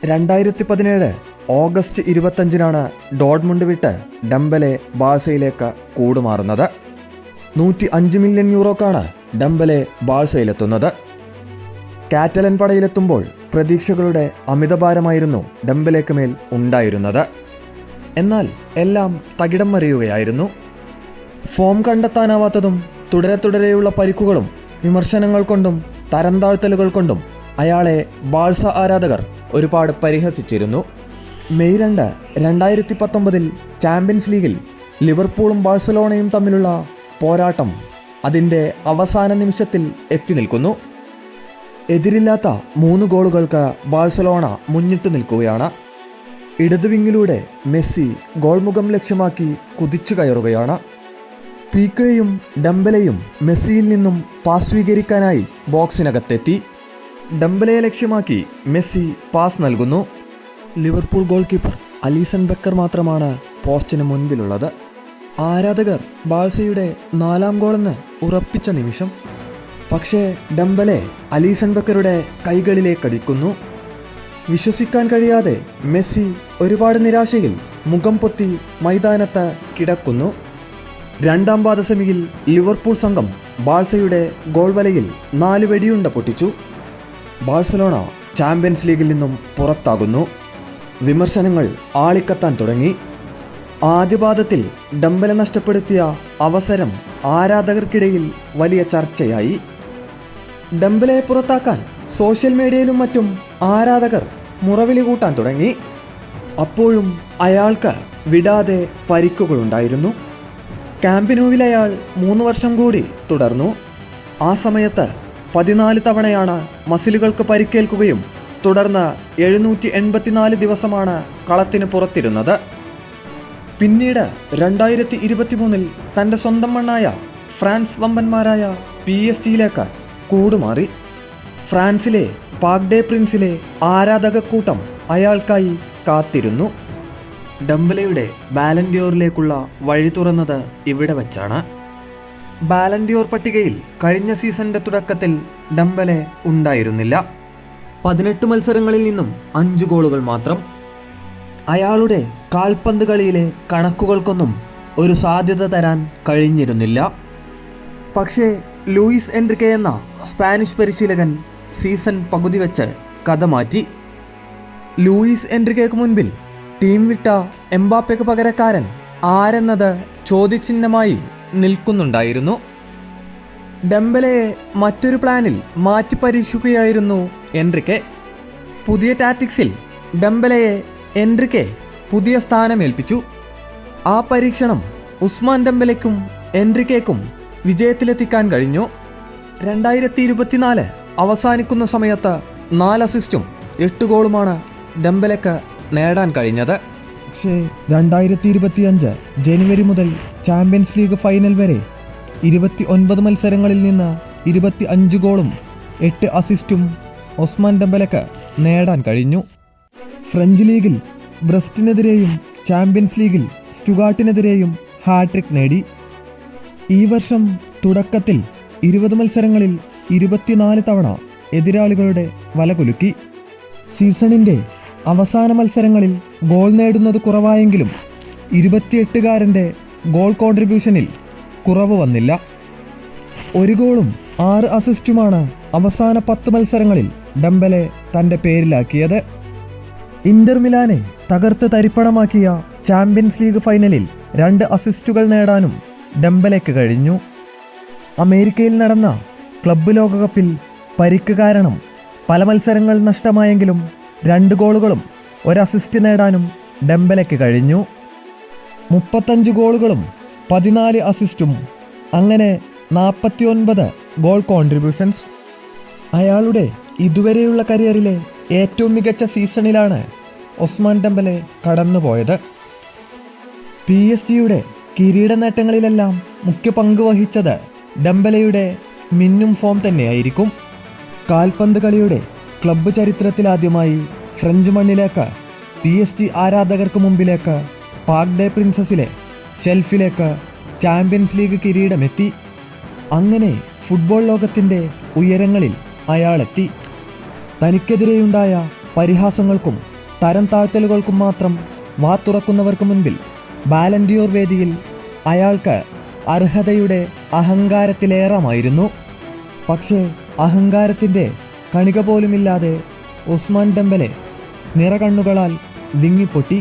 2017 August 25-നാണ് Dortmund വിട്ട് Dembele ബാഴ്സയിലേക്ക് കൂടുമാറുന്നത്. 105 മില്യൺ യൂറോക്കാണ് ഡംബലെ ബാഴ്സയിലെത്തുന്നത്. കാറ്റലൻ പടയിലെത്തുമ്പോൾ പ്രതീക്ഷകളുടെ അമിതഭാരമായിരുന്നു ഡംബലേക്ക് മേൽ ഉണ്ടായിരുന്നത്. എന്നാൽ എല്ലാം തകിടം മറിയുകയായിരുന്നു. ഫോം കണ്ടെത്താനാവാത്തതും തുടരെയുള്ള പരിക്കുകളും വിമർശനങ്ങൾ കൊണ്ടും തരംതാഴ്ത്തലുകൾ കൊണ്ടും അയാളെ ബാഴ്സ ആരാധകർ ഒരുപാട് പരിഹസിച്ചിരുന്നു. മെയ് 2, 2019 ചാമ്പ്യൻസ് ലീഗിൽ ലിവർപൂളും ബാഴ്സലോണയും തമ്മിലുള്ള പോരാട്ടം അതിൻ്റെ അവസാന നിമിഷത്തിൽ എത്തി നിൽക്കുന്നു. എതിരില്ലാത്ത 3 ഗോളുകൾക്ക് ബാഴ്സലോണ മുന്നിട്ട് നിൽക്കുകയാണ്. ഇടത് വിങ്ങിലൂടെ മെസ്സി ഗോൾമുഖം ലക്ഷ്യമാക്കി കുതിച്ചു കയറുകയാണ്. പീക്കോയും ഡംബലെയും മെസ്സിയിൽ നിന്നും പാസ് സ്വീകരിക്കാനായി ബോക്സിനകത്തെത്തി. ഡംബലയെ ലക്ഷ്യമാക്കി മെസ്സി പാസ് നൽകുന്നു. Liverpool goalkeeper Alisson Becker മാത്രമാണ് പോസ്റ്റിന് മുൻപിലുള്ളത്. ആരാധകർ ബാഴ്സയുടെ 4ാം ഗോളെന്ന് ഉറപ്പിച്ച നിമിഷം. പക്ഷേ ഡംബലെ അലീസൺ ബെക്കറുടെ കൈകളിലേക്കടിക്കുന്നു. വിശ്വസിക്കാൻ കഴിയാതെ മെസ്സി ഒരുപാട് നിരാശയിൽ മുഖം പൊത്തി മൈതാനത്ത് കിടക്കുന്നു. 2ാം പാദ സെമിയിൽ ലിവർപൂൾ സംഘം ബാഴ്സയുടെ ഗോൾ വലയിൽ 4 വെടിയുണ്ട പൊട്ടിച്ചു. ബാഴ്സലോണ ചാമ്പ്യൻസ് ലീഗിൽ നിന്നും പുറത്താകുന്നു. വിമർശനങ്ങൾ ആളിക്കത്താൻ തുടങ്ങി. ആദ്യ പാദത്തിൽ ഡംബലെ നഷ്ടപ്പെടുത്തിയ അവസരം ആരാധകർക്കിടയിൽ വലിയ ചർച്ചയായി. ഡംബലയെ പുറത്താക്കാൻ സോഷ്യൽ മീഡിയയിലും മറ്റും ആരാധകർ മുറവിളി കൂട്ടാൻ തുടങ്ങി. അപ്പോഴും അയാൾക്ക് വിടാതെ പരിക്കുകളുണ്ടായിരുന്നു. ക്യാമ്പിനൂവിൽ അയാൾ 3 വർഷം കൂടി തുടർന്നു. ആ സമയത്ത് 14 തവണയാണ് മസിലുകൾക്ക് പരിക്കേൽക്കുകയും തുടർന്ന് 784 ദിവസമാണ് കളത്തിന് പുറത്തിരുന്നത്. പിന്നീട് 2023 തൻ്റെ സ്വന്തം മണ്ണായ ഫ്രാൻസ് വമ്പന്മാരായ PSG കൂടുമാറി. ഫ്രാൻസിലെ പാർക്ക് ഡേ പ്രിൻസിലെ ആരാധകക്കൂട്ടം അയാൾക്കായി കാത്തിരുന്നു. ഡംബലയുടെ ബാലൻഡിയോറിലേക്കുള്ള വഴി തുറന്നത് ഇവിടെ വച്ചാണ്. ബാലൻഡിയോർ പട്ടികയിൽ കഴിഞ്ഞ സീസണിൻ്റെ തുടക്കത്തിൽ ഡംബലെ ഉണ്ടായിരുന്നില്ല. 18 മത്സരങ്ങളിൽ നിന്നും 5 ഗോളുകൾ മാത്രം. അയാളുടെ കാൽപന്ത് കളിയിലെ കണക്കുകൾക്കൊന്നും ഒരു സാധ്യത തരാൻ കഴിഞ്ഞിരുന്നില്ല. പക്ഷേ ലൂയിസ് എൻറിക്കെ എന്ന സ്പാനിഷ് പരിശീലകൻ സീസൺ പകുതി വെച്ച് കഥ മാറ്റി. ലൂയിസ് എൻറിക്കയ്ക്ക് മുൻപിൽ ടീം വിട്ട എംബാപ്പയ്ക്ക് പകരക്കാരൻ ആരെന്നത് ചോദ്യചിഹ്നമായി നിൽക്കുന്നുണ്ടായിരുന്നു. ഡംബലയെ മറ്റൊരു പ്ലാനിൽ മാറ്റി പരീക്ഷിക്കുകയായിരുന്നു എൻറിക്കെ. പുതിയ ടാറ്റിക്സിൽ ഡംബലയെ എൻറിക്കെ പുതിയ സ്ഥാനമേൽപ്പിച്ചു. ആ പരീക്ഷണം ഉസ്മാൻ ഡംബലയ്ക്കും എൻറിക്കേക്കും വിജയത്തിലെത്തിക്കാൻ കഴിഞ്ഞു. 2024 അവസാനിക്കുന്ന സമയത്ത് 4 അസിസ്റ്റും 8 ഗോളുമാണ് ഡംബലയ്ക്ക് നേടാൻ കഴിഞ്ഞത്. പക്ഷേ 2025 ജനുവരി മുതൽ ചാമ്പ്യൻസ് ലീഗ് ഫൈനൽ വരെ 29 മത്സരങ്ങളിൽ നിന്ന് 25 ഗോളും 8 അസിസ്റ്റും ഒസ്മാൻ ഡംബലയ്ക്ക് നേടാൻ കഴിഞ്ഞു. ഫ്രഞ്ച് ലീഗിൽ ബ്രസ്റ്റിനെതിരെയും ചാമ്പ്യൻസ് ലീഗിൽ സ്റ്റുഗാർട്ടിനെതിരെയും ഹാട്രിക് നേടി. ഈ വർഷം തുടക്കത്തിൽ 20 മത്സരങ്ങളിൽ 24 തവണ എതിരാളികളുടെ വലകുലുക്കി. സീസണിൻ്റെ അവസാന മത്സരങ്ങളിൽ ഗോൾ നേടുന്നത് കുറവായെങ്കിലും 28-കാരൻ്റെ ഗോൾ കോൺട്രിബ്യൂഷനിൽ കുറവ് വന്നില്ല. 1 ഗോളും 6 അസിസ്റ്റുമാണ് അവസാന 10 മത്സരങ്ങളിൽ ഡംബലെ തൻ്റെ പേരിലാക്കിയത്. ഇന്റർ മിലാനെ തകർത്ത് തരിപ്പണമാക്കിയ ചാമ്പ്യൻസ് ലീഗ് ഫൈനലിൽ 2 അസിസ്റ്റുകൾ നേടാനും ഡംബലയ്ക്ക് കഴിഞ്ഞു. അമേരിക്കയിൽ നടന്ന ക്ലബ്ബ് ലോകകപ്പിൽ പരിക്ക് കാരണം പല മത്സരങ്ങൾ നഷ്ടമായെങ്കിലും 2 ഗോളുകളും 1 അസിസ്റ്റ് നേടാനും ഡംബലയ്ക്ക് കഴിഞ്ഞു. 35 ഗോളുകളും 14 അസിസ്റ്റും, അങ്ങനെ 49 ഗോൾ കോൺട്രിബ്യൂഷൻസ്. അയാളുടെ ഇതുവരെയുള്ള കരിയറിലെ ഏറ്റവും മികച്ച സീസണിലാണ് ഒസ്മാൻ ഡംബലെ കടന്നുപോയത്. PSG കിരീട നേട്ടങ്ങളിലെല്ലാം മുഖ്യ പങ്ക് വഹിച്ചത് ഡംബലയുടെ മിന്നും ഫോം തന്നെയായിരിക്കും. കാൽപന്ത് കളിയുടെ ക്ലബ്ബ് ചരിത്രത്തിലാദ്യമായി ഫ്രഞ്ച് മണ്ണിലേക്ക് PSG ആരാധകർക്ക് മുമ്പിലേക്ക് പാർക്ക് ഡേ പ്രിൻസസിലെ ഷെൽഫിലേക്ക് ചാമ്പ്യൻസ് ലീഗ് കിരീടമെത്തി. അങ്ങനെ ഫുട്ബോൾ ലോകത്തിൻ്റെ ഉയരങ്ങളിൽ അയാളെത്തി. തനിക്കെതിരെയുണ്ടായ പരിഹാസങ്ങൾക്കും തരം താഴ്ത്തലുകൾക്കും മാത്രം വാത്തുറക്കുന്നവർക്ക് മുൻപിൽ ബാലൻഡിയോർ വേദിയിൽ അയാൾക്ക് അർഹതയുടെ അഹങ്കാരത്തിലേറമായിരുന്നു. പക്ഷേ അഹങ്കാരത്തിൻ്റെ കണിക പോലുമില്ലാതെ ഉസ്മാൻ ഡെമ്പലെ നിറകണ്ണുകളാൽ വിങ്ങിപ്പൊട്ടി.